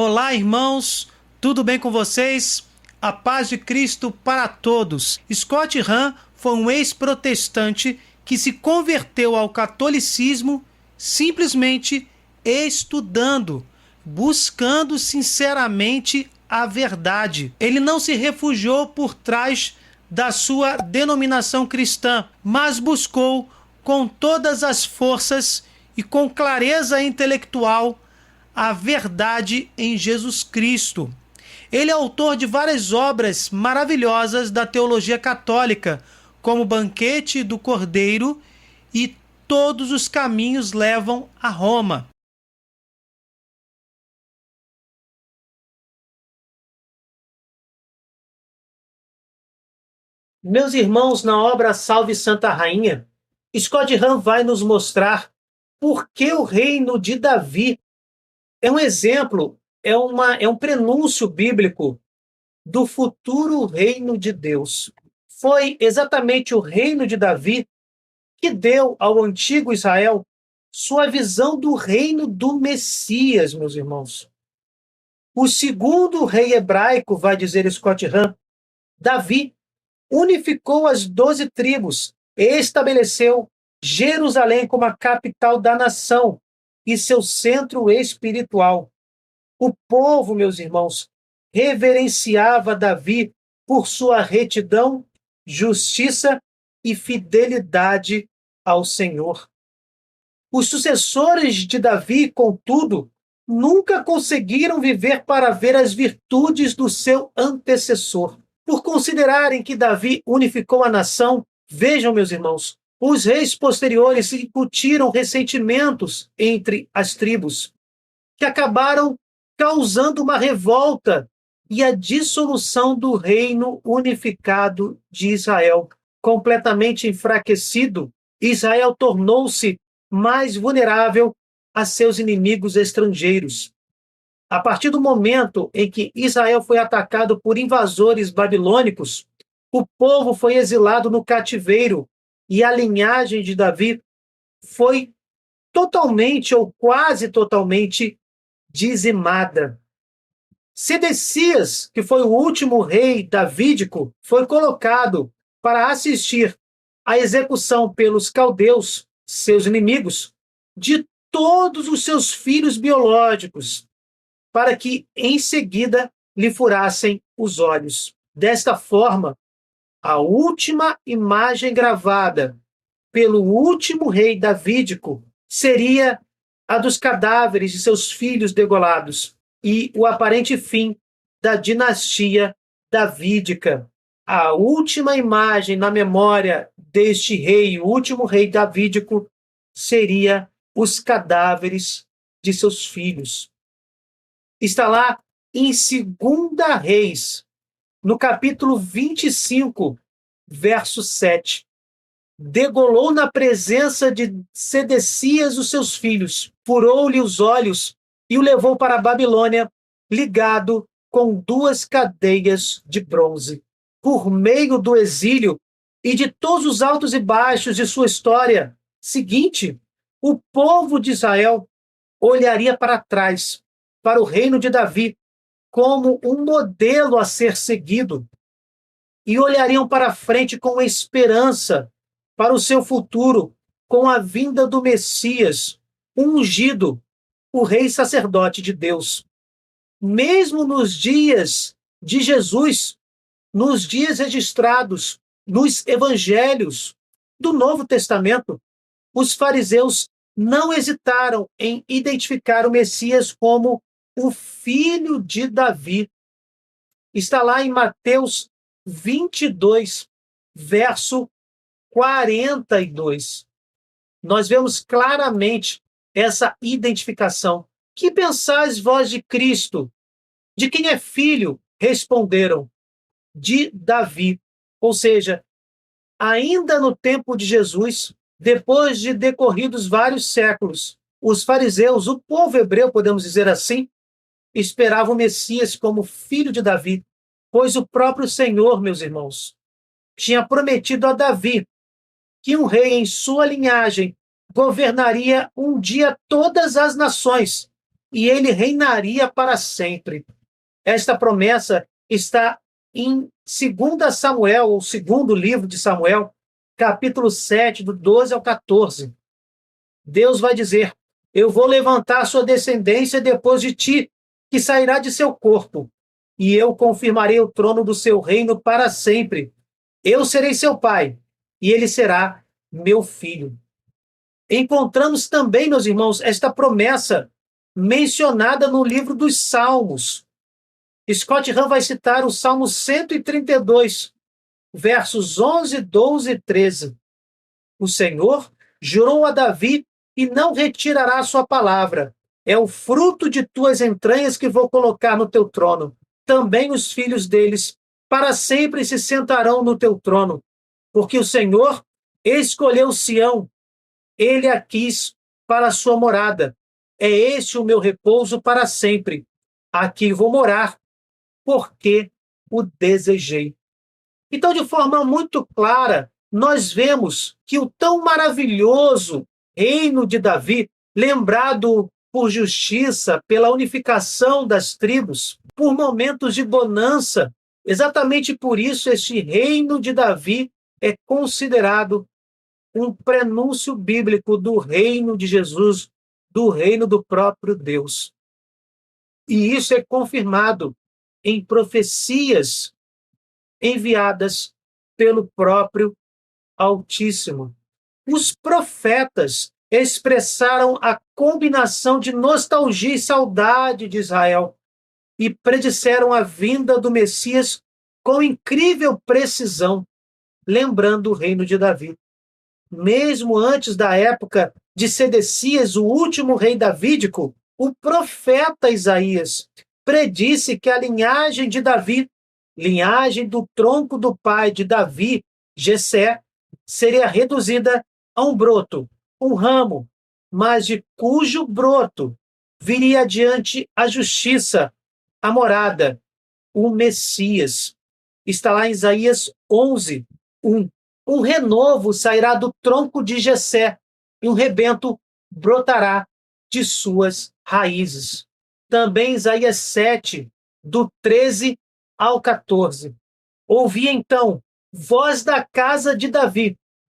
Olá, irmãos, tudo bem com vocês? A paz de Cristo para todos. Scott Hahn foi um ex-protestante que se converteu ao catolicismo simplesmente estudando, buscando sinceramente a verdade. Ele não se refugiou por trás da sua denominação cristã, mas buscou com todas as forças e com clareza intelectual a verdade em Jesus Cristo. Ele é autor de várias obras maravilhosas da teologia católica, como Banquete do Cordeiro e Todos os Caminhos Levam a Roma. Meus irmãos, na obra Salve Santa Rainha, Scott Hahn vai nos mostrar por que o reino de Davi é um exemplo, é um prenúncio bíblico do futuro reino de Deus. Foi exatamente o reino de Davi que deu ao antigo Israel sua visão do reino do Messias, meus irmãos. O segundo rei hebraico, vai dizer Scott Hahn, Davi, unificou as 12 tribos e estabeleceu Jerusalém como a capital da nação e seu centro espiritual. O povo, meus irmãos, reverenciava Davi por sua retidão, justiça e fidelidade ao Senhor. Os sucessores de Davi, contudo, nunca conseguiram viver para ver as virtudes do seu antecessor. Por considerarem que Davi unificou a nação, vejam, meus irmãos, os reis posteriores incutiram ressentimentos entre as tribos, que acabaram causando uma revolta e a dissolução do reino unificado de Israel. Completamente enfraquecido, Israel tornou-se mais vulnerável a seus inimigos estrangeiros. A partir do momento em que Israel foi atacado por invasores babilônicos, o povo foi exilado no cativeiro e a linhagem de Davi foi totalmente ou quase totalmente dizimada. Sedecias, que foi o último rei davídico, foi colocado para assistir à execução pelos caldeus, seus inimigos, de todos os seus filhos biológicos, para que em seguida lhe furassem os olhos. Desta forma, a última imagem gravada pelo último rei davídico seria a dos cadáveres de seus filhos degolados e o aparente fim da dinastia davídica. A última imagem na memória deste rei, o último rei davídico, seria os cadáveres de seus filhos. Está lá em 2 Reis, no capítulo 25, verso 7. Degolou na presença de Sedecias os seus filhos, furou-lhe os olhos e o levou para a Babilônia, ligado com 2 cadeias de bronze. Por meio do exílio e de todos os altos e baixos de sua história seguinte, o povo de Israel olharia para trás, para o reino de Davi, como um modelo a ser seguido, e olhariam para frente com esperança para o seu futuro, com a vinda do Messias, ungido, o rei sacerdote de Deus. Mesmo nos dias de Jesus, nos dias registrados nos evangelhos do Novo Testamento, os fariseus não hesitaram em identificar o Messias como o filho de Davi. Está lá em Mateus 22, verso 42. Nós vemos claramente essa identificação. Que pensais vós de Cristo? De quem é filho? Responderam, de Davi. Ou seja, ainda no tempo de Jesus, depois de decorridos vários séculos, os fariseus, o povo hebreu, podemos dizer assim, esperavam o Messias como filho de Davi, pois o próprio Senhor, meus irmãos, tinha prometido a Davi que um rei em sua linhagem governaria um dia todas as nações, e ele reinaria para sempre. Esta promessa está em 2 Samuel, o segundo livro de Samuel, capítulo 7, do 12 ao 14. Deus vai dizer: eu vou levantar sua descendência depois de ti, que sairá de seu corpo, e eu confirmarei o trono do seu reino para sempre. Eu serei seu pai, e ele será meu filho. Encontramos também, meus irmãos, esta promessa mencionada no livro dos Salmos. Scott Hahn vai citar o Salmo 132, versos 11, 12 e 13. O Senhor jurou a Davi e não retirará a sua palavra. É o fruto de tuas entranhas que vou colocar no teu trono. Também os filhos deles para sempre se sentarão no teu trono. Porque o Senhor escolheu Sião, ele a quis para a sua morada. É este o meu repouso para sempre. Aqui vou morar, porque o desejei. Então, de forma muito clara, nós vemos que o tão maravilhoso reino de Davi, lembrado por justiça, pela unificação das tribos, por momentos de bonança, exatamente por isso este reino de Davi é considerado um prenúncio bíblico do reino de Jesus, do reino do próprio Deus. E isso é confirmado em profecias enviadas pelo próprio Altíssimo. Os profetas expressaram a combinação de nostalgia e saudade de Israel e predisseram a vinda do Messias com incrível precisão, lembrando o reino de Davi. Mesmo antes da época de Sedecias, o último rei davídico, o profeta Isaías predisse que a linhagem de Davi, linhagem do tronco do pai de Davi, Jessé, seria reduzida a um broto, um ramo, mas de cujo broto viria adiante a justiça, a morada, o Messias. Está lá em Isaías 11, 1. Um renovo sairá do tronco de Jessé, e um rebento brotará de suas raízes. Também Isaías 7, do 13 ao 14. Ouvi então, voz da casa de Davi,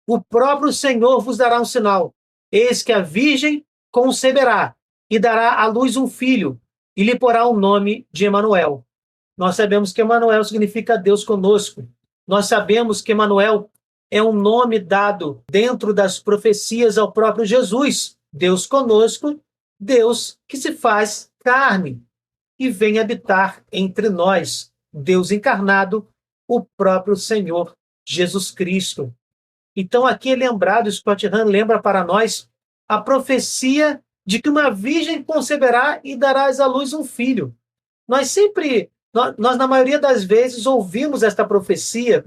o próprio Senhor vos dará um sinal. Eis que a virgem conceberá e dará à luz um filho, e lhe porá o nome de Emanuel. Nós sabemos que Emanuel significa Deus conosco. Nós sabemos que Emanuel é um nome dado dentro das profecias ao próprio Jesus. Deus conosco, Deus que se faz carne e vem habitar entre nós. Deus encarnado, o próprio Senhor Jesus Cristo. Então aqui é lembrado, Scott Hahn lembra para nós a profecia de que uma virgem conceberá e darás à luz um filho. Nós na maioria das vezes, ouvimos esta profecia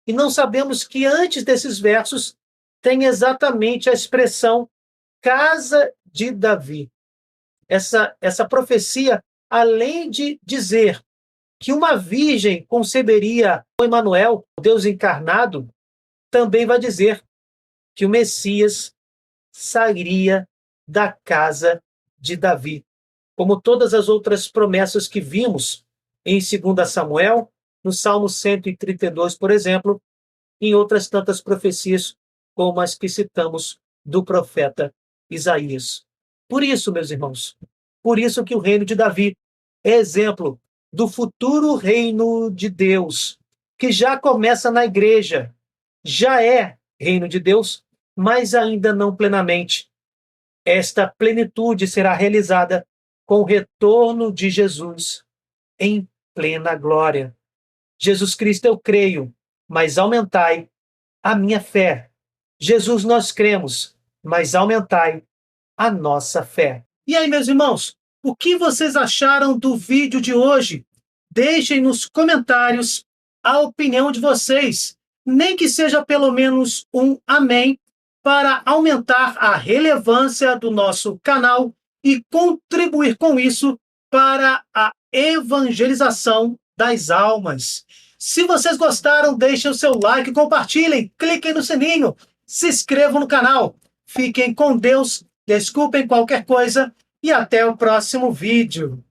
e não sabemos que antes desses versos tem exatamente a expressão casa de Davi. Essa profecia, além de dizer que uma virgem conceberia o Emanuel, o Deus encarnado, também vai dizer que o Messias sairia da casa de Davi. Como todas as outras promessas que vimos em 2 Samuel, no Salmo 132, por exemplo, em outras tantas profecias, como as que citamos do profeta Isaías. Por isso, meus irmãos, por isso que o reino de Davi é exemplo do futuro reino de Deus, que já começa na igreja, já é reino de Deus, mas ainda não plenamente. Esta plenitude será realizada com o retorno de Jesus em plena glória. Jesus Cristo eu creio, mas aumentai a minha fé. Jesus nós cremos, mas aumentai a nossa fé. E aí, meus irmãos, o que vocês acharam do vídeo de hoje? Deixem nos comentários a opinião de vocês, nem que seja pelo menos um amém, para aumentar a relevância do nosso canal e contribuir com isso para a evangelização das almas. Se vocês gostaram, deixem o seu like, compartilhem, cliquem no sininho, se inscrevam no canal. Fiquem com Deus, desculpem qualquer coisa e até o próximo vídeo.